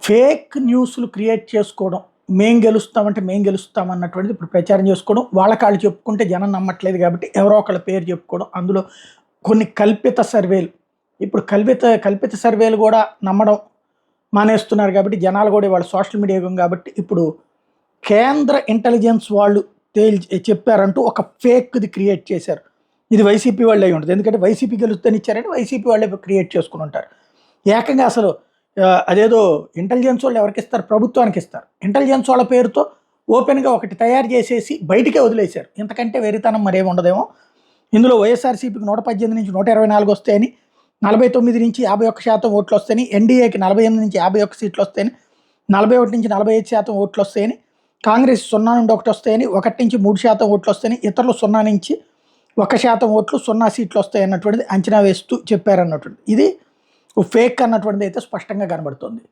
Fake న్యూస్లు create చేసుకోవడం, మేం గెలుస్తామంటే మేం గెలుస్తాం అన్నటువంటిది ఇప్పుడు ప్రచారం చేసుకోవడం, వాళ్ళకాళ్ళు చెప్పుకుంటే జనం నమ్మట్లేదు కాబట్టి ఎవరో ఒకళ్ళ పేరు చెప్పుకోవడం, అందులో కొన్ని కల్పిత సర్వేలు, ఇప్పుడు కల్పిత సర్వేలు కూడా నమ్మడం మానేస్తున్నారు కాబట్టి జనాలు కూడా ఇవాళ సోషల్ మీడియా యుగం కాబట్టి ఇప్పుడు కేంద్ర ఇంటెలిజెన్స్ వాళ్ళు చెప్పారంటూ ఒక ఫేక్ది క్రియేట్ చేశారు. ఇది వైసీపీ వాళ్ళే ఉంటుంది, ఎందుకంటే వైసీపీ గెలుస్తూనే ఇచ్చారంటే వైసీపీ వాళ్ళే క్రియేట్ చేసుకుని ఉంటారు. ఏకంగా అసలు అదేదో ఇంటెలిజెన్స్ వాళ్ళు ఎవరికి ఇస్తారు, ప్రభుత్వానికి ఇస్తారు. ఇంటెలిజెన్స్ వాళ్ళ పేరుతో ఓపెన్గా ఒకటి తయారు చేసేసి బయటికే వదిలేశారు. ఇంతకంటే వెరితనం మరేమి ఉండదేమో. ఇందులో వైఎస్ఆర్సీపీకి 118 నుంచి 124 వస్తాయని, 49 నుంచి 51% ఓట్లు వస్తాయని, ఎన్డీఏకి 48 నుంచి 51 సీట్లు వస్తాయని, 41 నుంచి 45% ఓట్లు వస్తాయని, కాంగ్రెస్ 0 నుండి 1 వస్తాయని, 1 నుంచి 3% ఓట్లు వస్తాయని, ఇతరులు 0 నుంచి 1% ఓట్లు 0 సీట్లు వస్తాయి అన్నటువంటిది అంచనా వేస్తూ చెప్పారన్నటువంటిది. ఇది ఫేక్ అన్నటువంటిది అయితే స్పష్టంగా కనబడుతుంది.